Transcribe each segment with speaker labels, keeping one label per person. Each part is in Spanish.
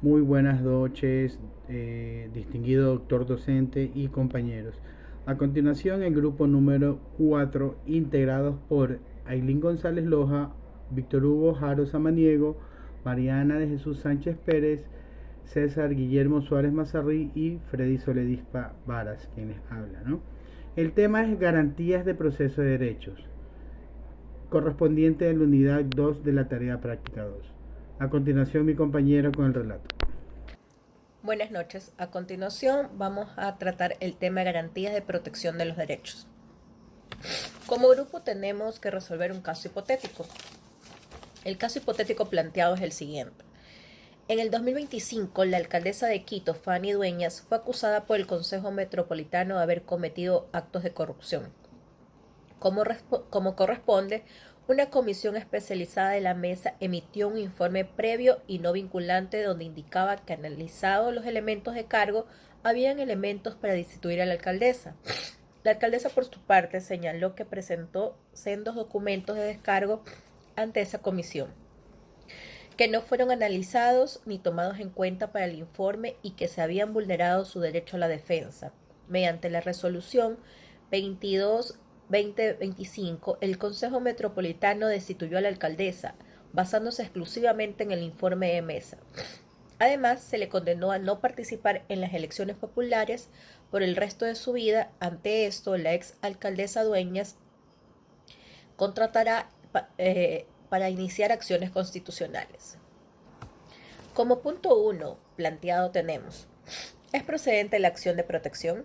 Speaker 1: Muy buenas noches, distinguido doctor docente y compañeros. A continuación, el grupo número 4, integrados por Ailín González Loja, Víctor Hugo Jaro Samaniego, Mariana de Jesús Sánchez Pérez, César Guillermo Suárez Mazarrí y Freddy Soledispa Varas, quienes hablan, ¿no? El tema es garantías de proceso de derechos, correspondiente a la unidad 2 de la tarea práctica 2. A continuación, mi compañera con el relato.
Speaker 2: Buenas noches. A continuación vamos a tratar el tema de garantías de protección de los derechos. Como grupo tenemos que resolver un caso hipotético. El caso hipotético planteado es el siguiente. En el 2025, la alcaldesa de Quito, Fanny Dueñas, fue acusada por el Consejo Metropolitano de haber cometido actos de corrupción. Como corresponde, una comisión especializada de la mesa emitió un informe previo y no vinculante donde indicaba que, analizados los elementos de cargo, habían elementos para destituir a la alcaldesa. La alcaldesa, por su parte, señaló que presentó sendos documentos de descargo ante esa comisión, que no fueron analizados ni tomados en cuenta para el informe y que se habían vulnerado su derecho a la defensa. Mediante la resolución 22-2025, el Consejo Metropolitano destituyó a la alcaldesa, basándose exclusivamente en el informe de mesa. Además, se le condenó a no participar en las elecciones populares por el resto de su vida. Ante esto, la ex alcaldesa Dueñas contratará para iniciar acciones constitucionales. Como punto 1 planteado tenemos: ¿es procedente la acción de protección?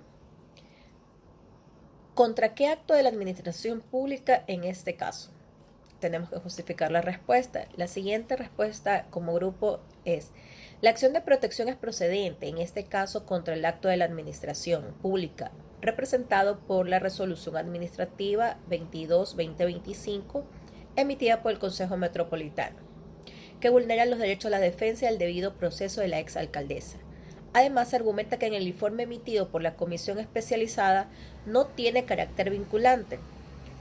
Speaker 2: ¿Contra qué acto de la administración pública en este caso? Tenemos que justificar la respuesta. La siguiente respuesta como grupo es: la acción de protección es procedente, en este caso contra el acto de la administración pública, representado por la resolución administrativa 22-2025, emitida por el Consejo Metropolitano, que vulnera los derechos a la defensa y al debido proceso de la exalcaldesa. Además, se argumenta que en el informe emitido por la comisión especializada no tiene carácter vinculante.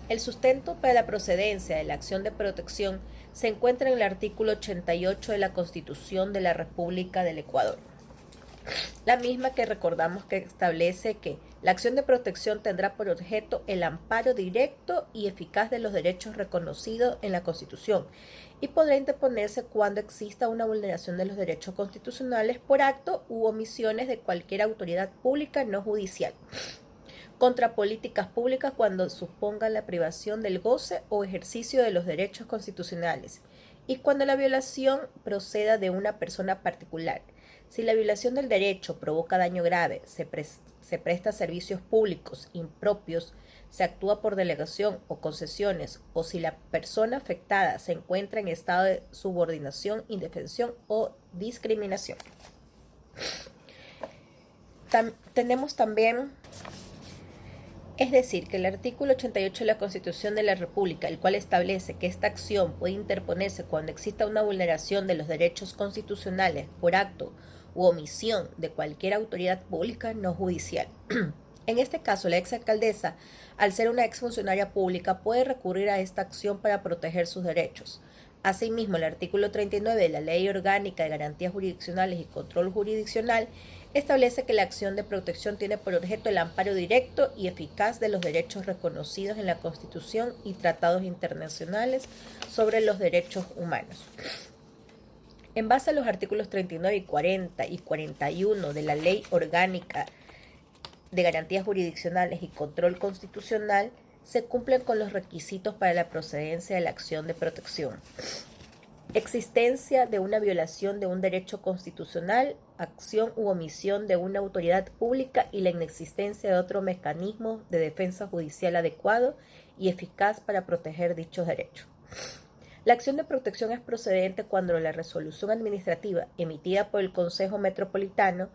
Speaker 2: El sustento para la procedencia de la acción de protección se encuentra en el artículo 88 de la Constitución de la República del Ecuador, la misma que recordamos que establece que la acción de protección tendrá por objeto el amparo directo y eficaz de los derechos reconocidos en la Constitución y podrá interponerse cuando exista una vulneración de los derechos constitucionales por acto u omisiones de cualquier autoridad pública no judicial, contra políticas públicas cuando supongan la privación del goce o ejercicio de los derechos constitucionales y cuando la violación proceda de una persona particular. Si la violación del derecho provoca daño grave, se presta servicios públicos impropios, se actúa por delegación o concesiones, o si la persona afectada se encuentra en estado de subordinación, indefensión o discriminación. Tenemos también, es decir, que el artículo 88 de la Constitución de la República, el cual establece que esta acción puede interponerse cuando exista una vulneración de los derechos constitucionales por acto u omisión de cualquier autoridad pública no judicial. En este caso, la exalcaldesa, al ser una exfuncionaria pública, puede recurrir a esta acción para proteger sus derechos. Asimismo, el artículo 39 de la Ley Orgánica de Garantías Jurisdiccionales y Control Jurisdiccional establece que la acción de protección tiene por objeto el amparo directo y eficaz de los derechos reconocidos en la Constitución y tratados internacionales sobre los derechos humanos. En base a los artículos 39 y 40 y 41 de la Ley Orgánica de Garantías Jurisdiccionales y Control Constitucional, se cumplen con los requisitos para la procedencia de la acción de protección: existencia de una violación de un derecho constitucional, acción u omisión de una autoridad pública y la inexistencia de otro mecanismo de defensa judicial adecuado y eficaz para proteger dichos derechos. La acción de protección es procedente cuando la resolución administrativa emitida por el Consejo Metropolitano,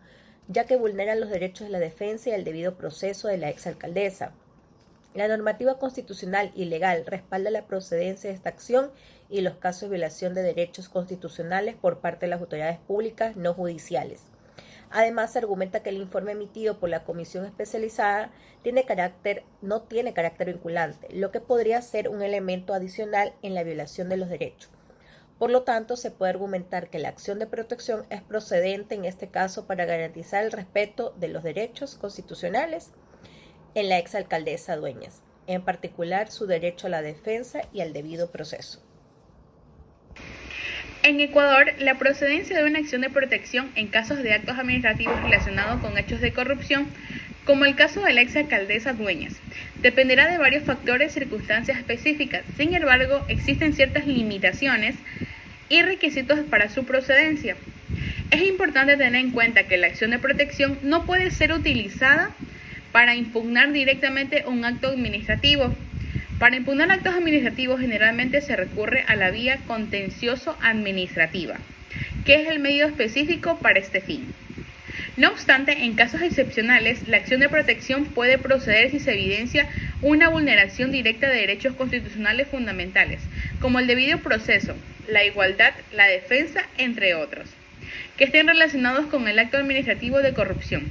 Speaker 2: ya que vulnera los derechos de la defensa y el debido proceso de la exalcaldesa. La normativa constitucional y legal respalda la procedencia de esta acción y los casos de violación de derechos constitucionales por parte de las autoridades públicas no judiciales. Además, se argumenta que el informe emitido por la comisión especializada no tiene carácter vinculante, lo que podría ser un elemento adicional en la violación de los derechos. Por lo tanto, se puede argumentar que la acción de protección es procedente en este caso para garantizar el respeto de los derechos constitucionales en la exalcaldesa Dueñas, en particular su derecho a la defensa y al debido proceso.
Speaker 3: En Ecuador, la procedencia de una acción de protección en casos de actos administrativos relacionados con hechos de corrupción, como el caso de la exalcaldesa Dueñas, dependerá de varios factores y circunstancias específicas. Sin embargo, existen ciertas limitaciones y requisitos para su procedencia. Es importante tener en cuenta que la acción de protección no puede ser utilizada para impugnar directamente un acto administrativo. Para impugnar actos administrativos generalmente se recurre a la vía contencioso-administrativa, que es el medio específico para este fin. No obstante, en casos excepcionales, la acción de protección puede proceder si se evidencia una vulneración directa de derechos constitucionales fundamentales, como el debido proceso, la igualdad, la defensa, entre otros, que estén relacionados con el acto administrativo de corrupción.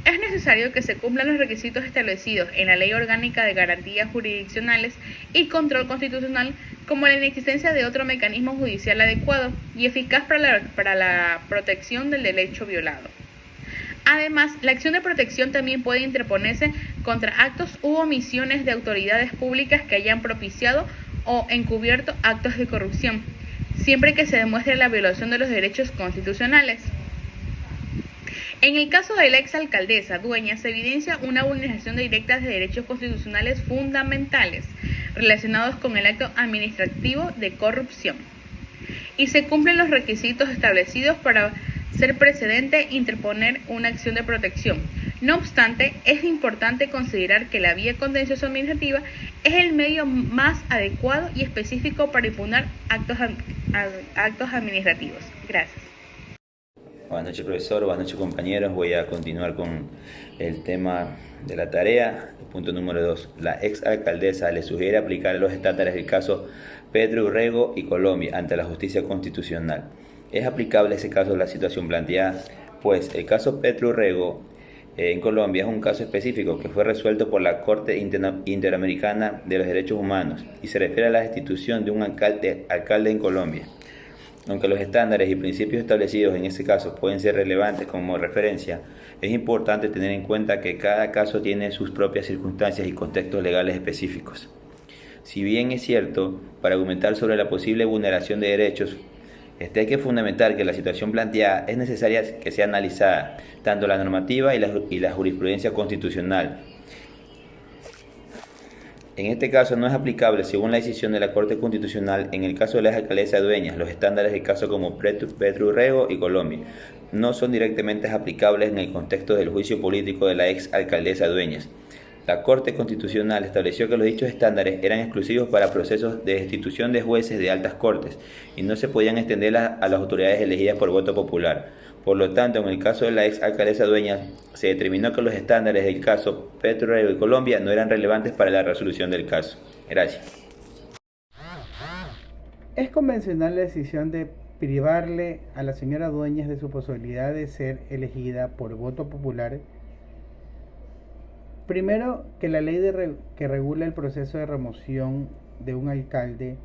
Speaker 3: Es necesario que se cumplan los requisitos establecidos en la Ley Orgánica de Garantías Jurisdiccionales y Control Constitucional, como la inexistencia de otro mecanismo judicial adecuado y eficaz para la protección del derecho violado. Además, la acción de protección también puede interponerse contra actos u omisiones de autoridades públicas que hayan propiciado o encubierto actos de corrupción, siempre que se demuestre la violación de los derechos constitucionales. En el caso de la exalcaldesa Dueñas se evidencia una vulneración directa de derechos constitucionales fundamentales relacionados con el acto administrativo de corrupción y se cumplen los requisitos establecidos para ser precedente interponer una acción de protección. No obstante, es importante considerar que la vía contencioso administrativa es el medio más adecuado y específico para impugnar actos administrativos. Gracias.
Speaker 4: Buenas noches, profesor. Buenas noches, compañeros. Voy a continuar con el tema de la tarea. Punto número 2. La exalcaldesa le sugiere aplicar los estándares del caso Petro Urrego y Colombia ante la justicia constitucional. ¿Es aplicable ese caso a la situación planteada? Pues el caso Petro Urrego en Colombia es un caso específico que fue resuelto por la Corte Interamericana de los Derechos Humanos y se refiere a la destitución de un alcalde en Colombia. Aunque los estándares y principios establecidos en ese caso pueden ser relevantes como referencia, es importante tener en cuenta que cada caso tiene sus propias circunstancias y contextos legales específicos. Si bien es cierto, para argumentar sobre la posible vulneración de derechos, hay que fundamentar que la situación planteada es necesaria que sea analizada tanto la normativa y la jurisprudencia constitucional. En este caso no es aplicable, según la decisión de la Corte Constitucional, en el caso de la alcaldesa Dueñas, los estándares de casos como Petro Urrego y Colombia no son directamente aplicables en el contexto del juicio político de la ex alcaldesa Dueñas. La Corte Constitucional estableció que los dichos estándares eran exclusivos para procesos de destitución de jueces de altas cortes y no se podían extender a las autoridades elegidas por voto popular. Por lo tanto, en el caso de la ex alcaldesa Dueñas, se determinó que los estándares del caso Petro Urrego y Colombia no eran relevantes para la resolución del caso. Gracias.
Speaker 1: Es convencional la decisión de privarle a la señora Dueñas de su posibilidad de ser elegida por voto popular. Primero, que la ley que regula el proceso de remoción de un alcalde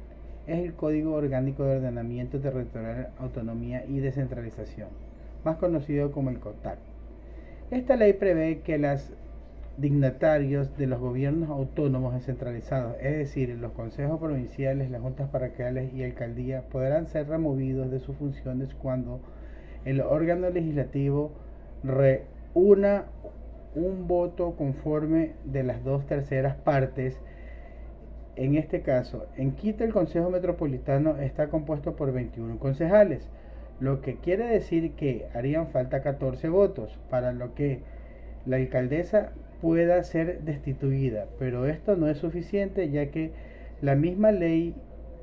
Speaker 1: es el Código Orgánico de Ordenamiento Territorial, Autonomía y Descentralización, más conocido como el COTAC. Esta ley prevé que los dignatarios de los gobiernos autónomos descentralizados, es decir, los consejos provinciales, las juntas parroquiales y alcaldías, podrán ser removidos de sus funciones cuando el órgano legislativo reúna un voto conforme de las 2/3 partes. En este caso, en Quito el Consejo Metropolitano está compuesto por 21 concejales, lo que quiere decir que harían falta 14 votos para lo que la alcaldesa pueda ser destituida, pero esto no es suficiente, ya que la misma ley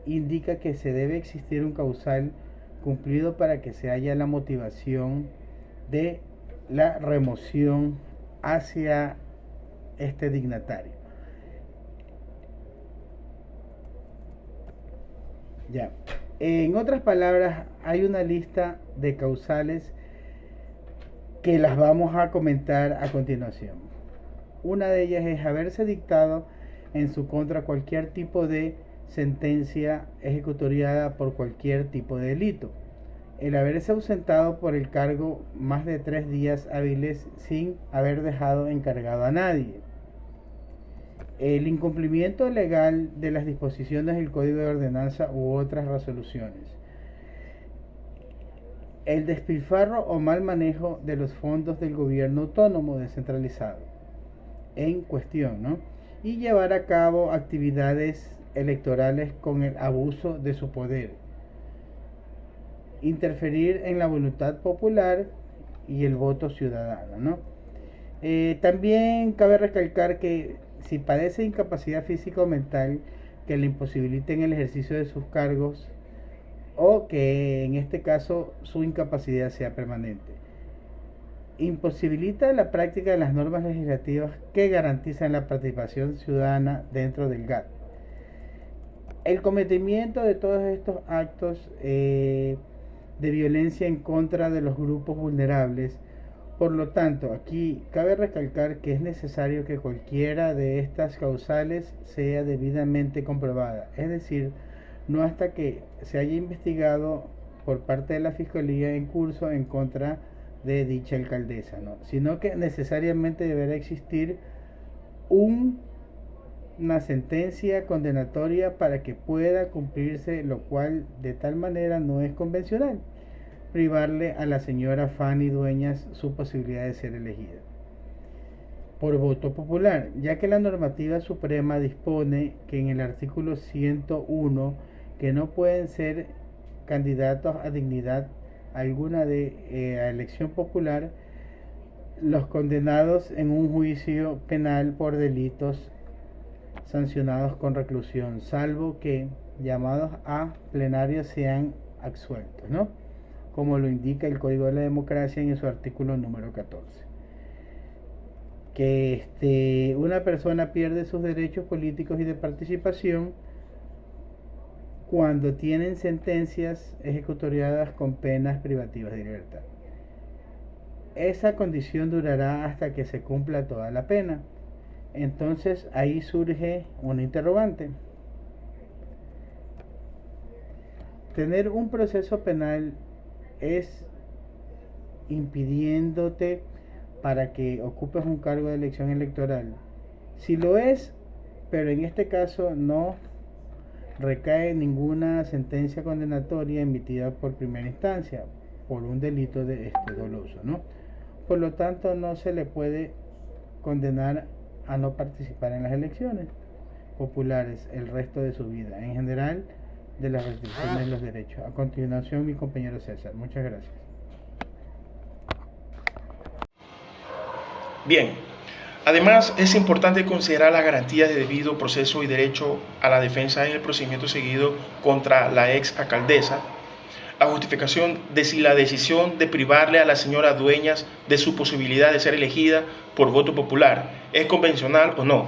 Speaker 1: indica que se debe existir un causal cumplido para que se haya la motivación de la remoción hacia este dignatario. Ya. En otras palabras, hay una lista de causales que las vamos a comentar a continuación. Una de ellas es haberse dictado en su contra cualquier tipo de sentencia ejecutoriada por cualquier tipo de delito. El haberse ausentado por el cargo más de 3 días hábiles sin haber dejado encargado a nadie. El incumplimiento legal de las disposiciones del Código de Ordenanza u otras resoluciones. El despilfarro o mal manejo de los fondos del gobierno autónomo descentralizado en cuestión, ¿no? Y llevar a cabo actividades electorales con el abuso de su poder. Interferir en la voluntad popular y el voto ciudadano, ¿no? También cabe recalcar que si padece incapacidad física o mental que le imposibiliten el ejercicio de sus cargos, o que en este caso su incapacidad sea permanente, imposibilita la práctica de las normas legislativas que garantizan la participación ciudadana dentro del GAT. El cometimiento de todos estos actos de violencia en contra de los grupos vulnerables. Por lo tanto, aquí cabe recalcar que es necesario que cualquiera de estas causales sea debidamente comprobada, es decir, no hasta que se haya investigado por parte de la Fiscalía en curso en contra de dicha alcaldesa, ¿no? Sino que necesariamente deberá existir una sentencia condenatoria para que pueda cumplirse, lo cual de tal manera no es convencional privarle a la señora Fanny Dueñas su posibilidad de ser elegida por voto popular, ya que la normativa suprema dispone que en el artículo 101 que no pueden ser candidatos a dignidad alguna a elección popular los condenados en un juicio penal por delitos sancionados con reclusión, salvo que llamados a plenario sean absueltos, ¿no? Como lo indica el Código de la Democracia en su artículo número 14. Que una persona pierde sus derechos políticos y de participación cuando tienen sentencias ejecutoriadas con penas privativas de libertad. Esa condición durará hasta que se cumpla toda la pena. Entonces ahí surge una interrogante. Tener un proceso penal es impidiéndote para que ocupes un cargo de elección electoral. Si lo es, pero en este caso no recae ninguna sentencia condenatoria emitida por primera instancia por un delito de doloso, ¿no? Por lo tanto, no se le puede condenar a no participar en las elecciones populares el resto de su vida, en general de las restricciones de los derechos. A continuación, mi compañero César. Muchas gracias.
Speaker 5: Bien, además es importante considerar las garantías de debido proceso y derecho a la defensa en el procedimiento seguido contra la ex alcaldesa, a justificación de si la decisión de privarle a la señora Dueñas de su posibilidad de ser elegida por voto popular es convencional o no.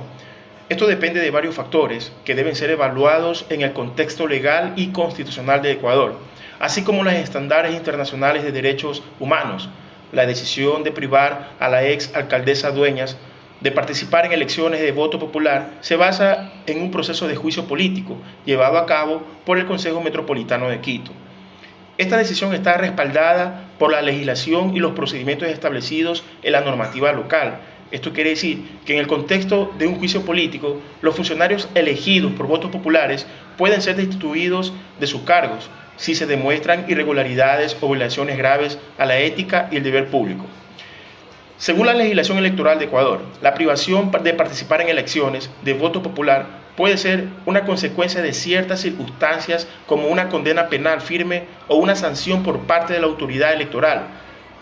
Speaker 5: Esto depende de varios factores que deben ser evaluados en el contexto legal y constitucional de Ecuador, así como los estándares internacionales de derechos humanos. La decisión de privar a la ex alcaldesa Dueñas de participar en elecciones de voto popular se basa en un proceso de juicio político llevado a cabo por el Consejo Metropolitano de Quito. Esta decisión está respaldada por la legislación y los procedimientos establecidos en la normativa local. Esto quiere decir que en el contexto de un juicio político, los funcionarios elegidos por votos populares pueden ser destituidos de sus cargos si se demuestran irregularidades o violaciones graves a la ética y el deber público. Según la legislación electoral de Ecuador, la privación de participar en elecciones de voto popular puede ser una consecuencia de ciertas circunstancias como una condena penal firme o una sanción por parte de la autoridad electoral.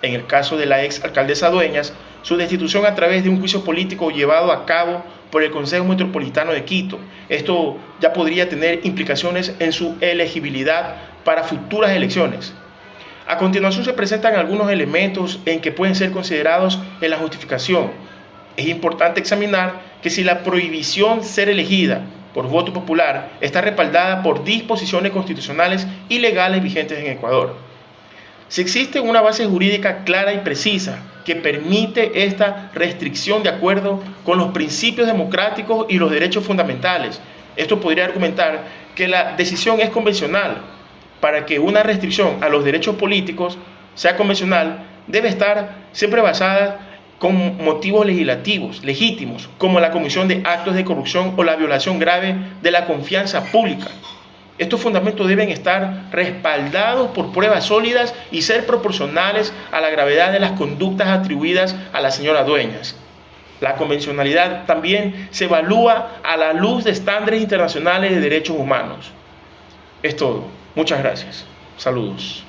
Speaker 5: En el caso de la ex alcaldesa Dueñas, su destitución a través de un juicio político llevado a cabo por el Consejo Metropolitano de Quito. Esto ya podría tener implicaciones en su elegibilidad para futuras elecciones. A continuación se presentan algunos elementos en que pueden ser considerados en la justificación. Es importante examinar que si la prohibición ser elegida por voto popular está respaldada por disposiciones constitucionales y legales vigentes en Ecuador. Si existe una base jurídica clara y precisa que permite esta restricción de acuerdo con los principios democráticos y los derechos fundamentales, esto podría argumentar que la decisión es convencional. Para que una restricción a los derechos políticos sea convencional, debe estar siempre basada con motivos legislativos, legítimos, como la comisión de actos de corrupción o la violación grave de la confianza pública. Estos fundamentos deben estar respaldados por pruebas sólidas y ser proporcionales a la gravedad de las conductas atribuidas a la señora Dueñas. La convencionalidad también se evalúa a la luz de estándares internacionales de derechos humanos. Es todo. Muchas gracias. Saludos.